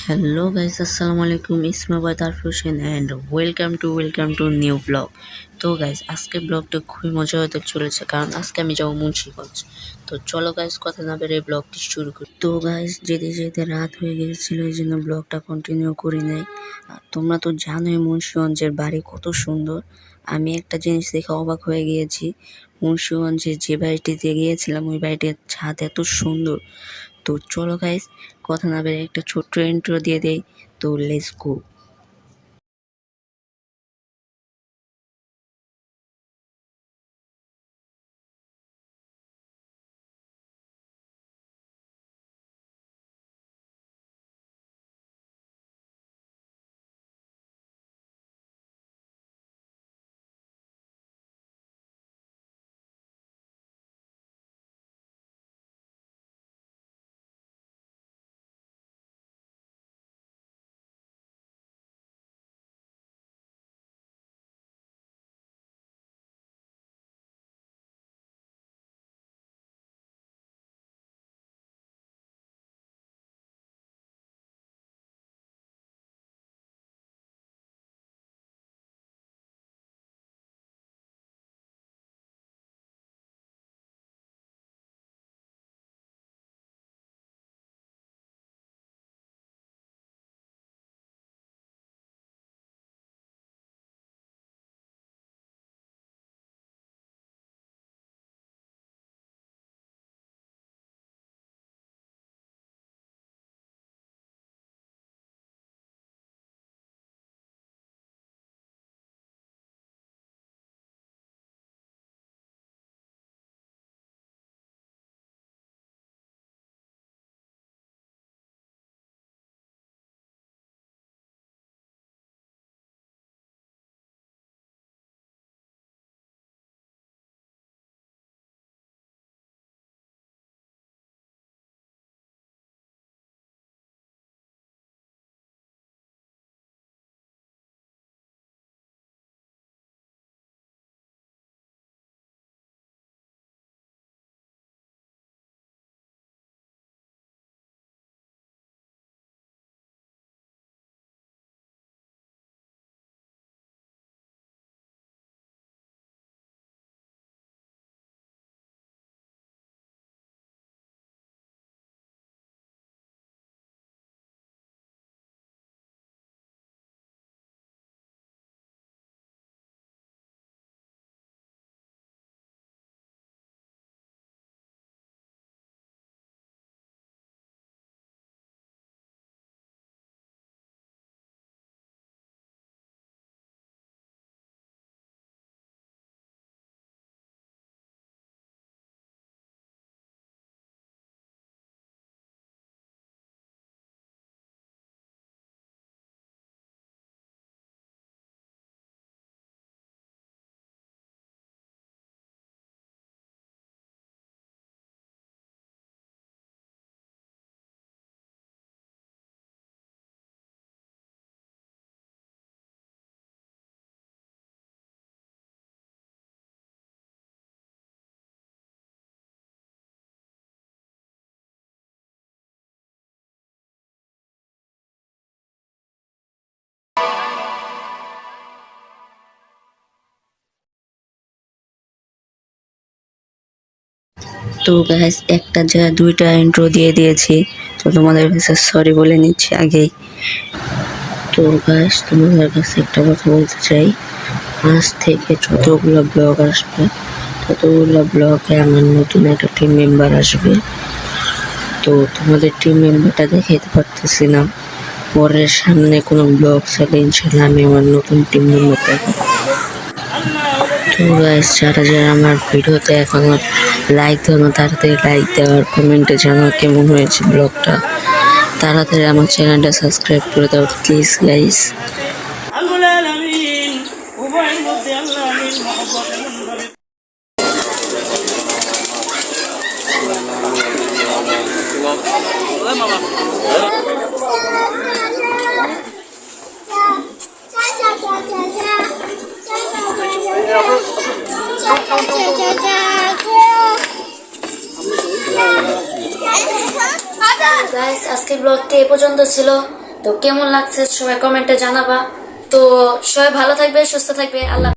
Hello guys, আসসালামু আলাইকুম। ইসমাবাদ Araf Hossain and welcome to new blog. তো গাইস, আজকে ব্লগটা খুবই মজা হতে চলেছে, কারণ আজকে আমি যাবো মুন্সিগঞ্জ। তো চলো গাইস, কথা না বেরিয়ে ব্লগটি শুরু করি। তো গাইস, যেতে যেতে রাত হয়ে গিয়েছিল, এই জন্য ব্লগটা কন্টিনিউ করি নাই। আর তোমরা তো জানোই মুন্সিগঞ্জের বাড়ি কত সুন্দর। আমি একটা জিনিস দেখে অবাক হয়ে গিয়েছি। মুন্সিগঞ্জে যে বাড়িটিতে গিয়েছিলাম, ওই বাড়িটির ছাদ এত সুন্দর। তো চলো গাইস, কথা না বেরিয়ে একটা ছোট্ট ইন্ট্রো দিয়ে দেই। তো লেটস গো। তো গাইস, একটা জায়গায় দুইটা ইন্ট্রো দিয়ে দিয়েছি, তো তোমাদের কাছে সরি বলে নিচ্ছি আগেই। তো গাইস, তোমাদের কাছে একটা কথা বলতে চাই। আজ থেকে যতগুলো ব্লগ আসবে, ততগুলো ব্লগে আমার নতুন একটা টিম মেম্বার আসবে। তো তোমাদের টিম মেম্বারটা দেখাইতে পারতেছি না, পরের সামনে কোনো ব্লগ ছাড়লে ইনশাল্লাহ আমি আমার নতুন টিম মেম্বার দেখাবো। তো গাইস, যারা যারা আমার ভিডিওতে এখনো লাইক দাও না, তাড়াতাড়ি লাইক দেওয়ার, কমেন্টে জানাও কেমন হয়েছে ব্লগটা। তাড়াতাড়ি আমার চ্যানেলটা সাবস্ক্রাইব করে দাও প্লিজ গাইস। গাইস, আজকের ব্লগটি এ পর্যন্ত ছিল। তো কেমন লাগছে সবাই কমেন্টে জানাবা। তো সবাই ভালো থাকবে, সুস্থ থাকবে, আল্লাহ।